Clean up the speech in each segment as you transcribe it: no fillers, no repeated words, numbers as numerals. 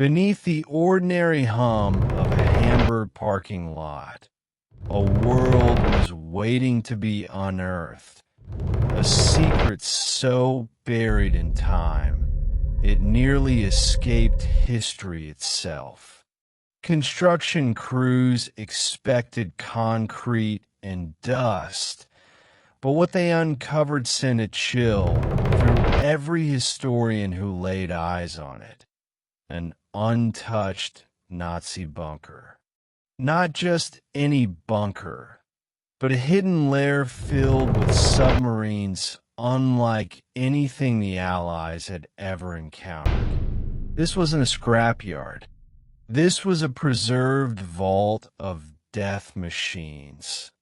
Beneath the ordinary hum of a Hamburg parking lot, a world was waiting to be unearthed, a secret so buried in time, it nearly escaped history itself. Construction crews expected concrete and dust, but what they uncovered sent a chill through every historian who laid eyes on it. An untouched Nazi bunker. Not just any bunker, but a hidden lair filled with submarines unlike anything the Allies had ever encountered. This wasn't a scrapyard. This was a preserved vault of death machines.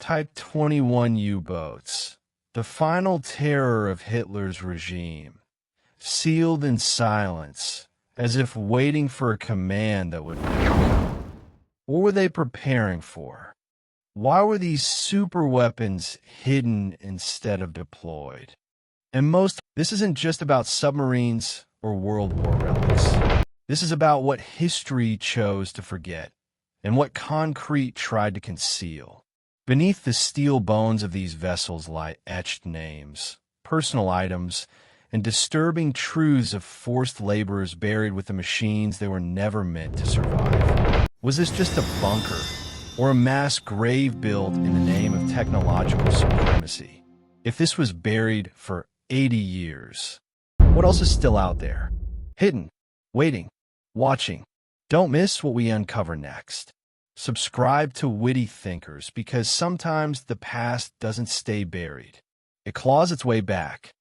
Type 21 U-boats, the final terror of Hitler's regime, sealed in silence, as if waiting for a command that would never come. What were they preparing for? Why were these super weapons hidden instead of deployed? And this isn't just about submarines or World War relics. This is about what history chose to forget and what concrete tried to conceal. Beneath the steel bones of these vessels lie etched names, personal items, and disturbing truths of forced laborers buried with the machines they were never meant to survive. Was this just a bunker, or a mass grave built in the name of technological supremacy? If this was buried for 80 years, what else is still out there? Hidden, waiting, watching. Don't miss what we uncover next. Subscribe to Witty Thinkers, because sometimes the past doesn't stay buried. It claws its way back.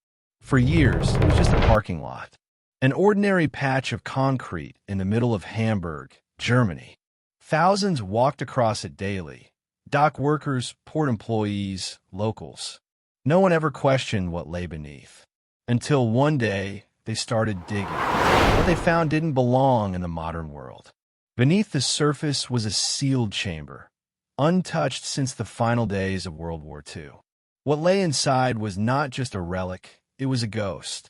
For years, it was just a parking lot, an ordinary patch of concrete in the middle of Hamburg, Germany. Thousands walked across it daily, dock workers, port employees, locals. No one ever questioned what lay beneath, until one day they started digging. What they found didn't belong in the modern world. Beneath the surface was a sealed chamber, untouched since the final days of World War II. What lay inside was not just a relic. It was a ghost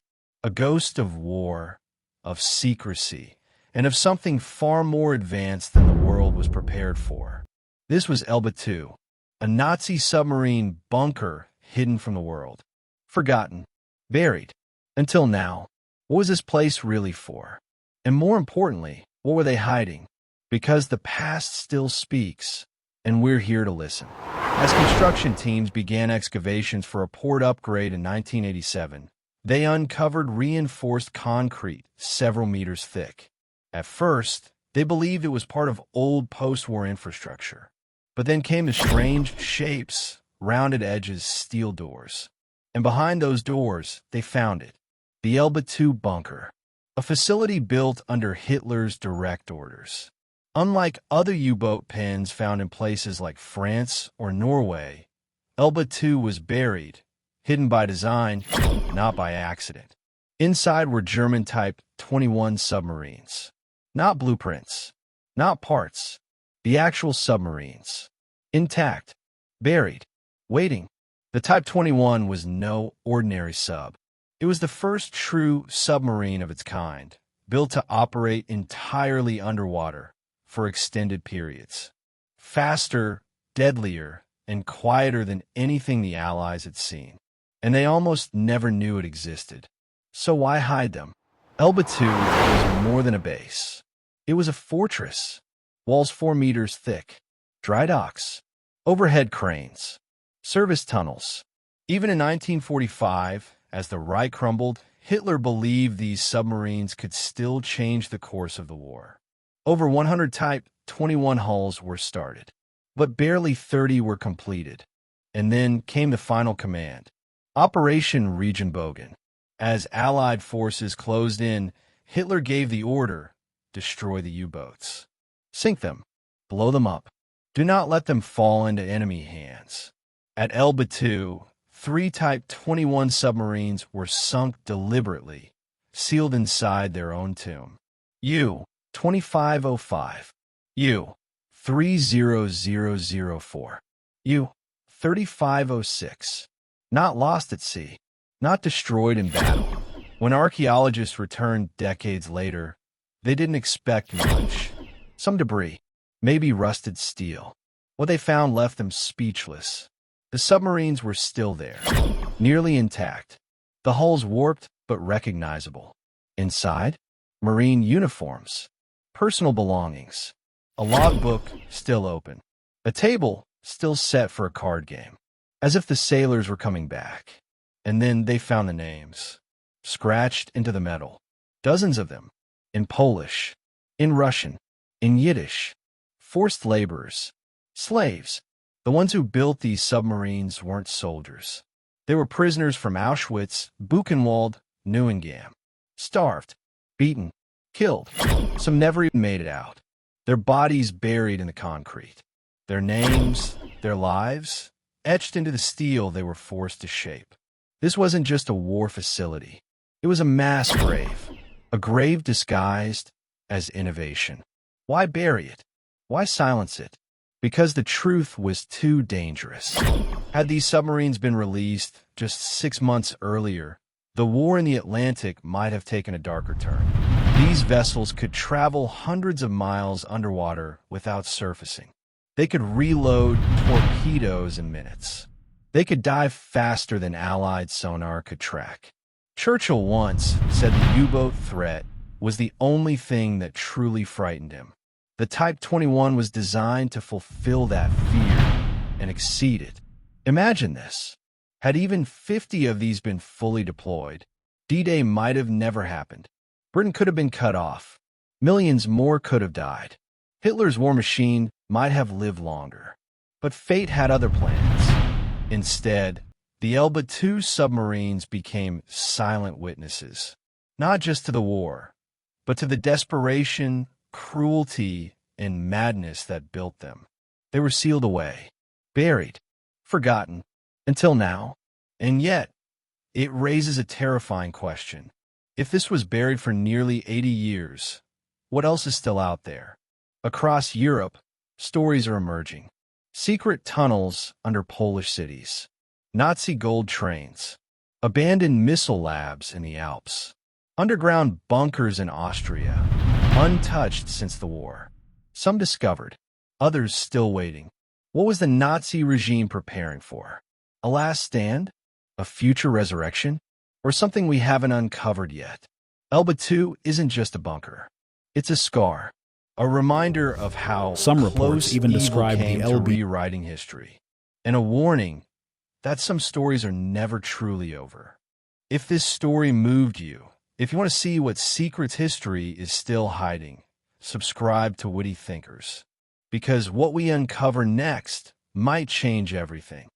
of war, of secrecy, and of something far more advanced than the world was prepared for. This was Elba II, a Nazi submarine bunker hidden from the world. Forgotten, buried. Until now, what was this place really for? And more importantly, what were they hiding? Because the past still speaks, and we're here to listen. As construction teams began excavations for a port upgrade in 1987, they uncovered reinforced concrete several meters thick. At first, they believed it was part of old post-war infrastructure. But then came the strange shapes, rounded edges, steel doors. And behind those doors, they found it. The Elba II bunker, a facility built under Hitler's direct orders. Unlike other U-boat pens found in places like France or Norway, Elba II was buried, hidden by design, not by accident. Inside were German Type 21 submarines. Not blueprints, not parts, the actual submarines. Intact, buried, waiting. The Type 21 was no ordinary sub. It was the first true submarine of its kind, built to operate entirely underwater for extended periods. Faster, deadlier, and quieter than anything the Allies had seen. And they almost never knew it existed. So why hide them? Elba II was more than a base. It was a fortress. Walls 4 meters thick. Dry docks. Overhead cranes. Service tunnels. Even in 1945, as the Reich crumbled, Hitler believed these submarines could still change the course of the war. Over 100 Type 21 hulls were started, but barely 30 were completed. And then came the final command, Operation Regenbogen. As Allied forces closed in, Hitler gave the order, destroy the U-boats. Sink them, blow them up. Do not let them fall into enemy hands. At Elba II, 3 Type 21 submarines were sunk deliberately, sealed inside their own tomb. U-2505, U-30004, U-3506. Not lost at sea, not destroyed in battle. When archaeologists returned decades later, They didn't expect much. Some debris, maybe rusted steel. What they found left them speechless. The submarines were still there, nearly intact. The hulls warped but recognizable. Inside, marine uniforms, personal belongings, a logbook still open, a table still set for a card game, as if the sailors were coming back. And then they found the names, scratched into the metal, dozens of them, in Polish, in Russian, in Yiddish, forced laborers, slaves. The ones who built these submarines weren't soldiers. They were prisoners from Auschwitz, Buchenwald, Neuengamme. Starved, beaten, killed. Some never even made it out. Their bodies buried in the concrete. Their names, their lives, etched into the steel they were forced to shape. This wasn't just a war facility. It was a mass grave. A grave disguised as innovation. Why bury it? Why silence it? Because the truth was too dangerous. Had these submarines been released just 6 months earlier, the war in the Atlantic might have taken a darker turn. These vessels could travel hundreds of miles underwater without surfacing. They could reload torpedoes in minutes. They could dive faster than Allied sonar could track. Churchill once said the U-boat threat was the only thing that truly frightened him. The Type 21 was designed to fulfill that fear and exceed it. Imagine this. Had even 50 of these been fully deployed, D-Day might have never happened. Britain could have been cut off. Millions more could have died. Hitler's war machine might have lived longer. But fate had other plans. Instead, the Elba II submarines became silent witnesses, not just to the war, but to the desperation, cruelty, and madness that built them. They were sealed away, buried, forgotten, until now. And yet, it raises a terrifying question. If this was buried for nearly 80 years, what else is still out there? Across Europe, stories are emerging. Secret tunnels under Polish cities, Nazi gold trains, abandoned missile labs in the Alps, underground bunkers in Austria, untouched since the war. Some discovered, others still waiting. What was the Nazi regime preparing for? A last stand? A future resurrection? Or something we haven't uncovered yet? Elba II isn't just a bunker. It's a scar, a reminder of how Some reports even describe the LB rewriting history, and a warning that some stories are never truly over. If this story moved you, if you want to see what secrets history is still hiding, subscribe to Witty Thinkers, because what we uncover next might change everything.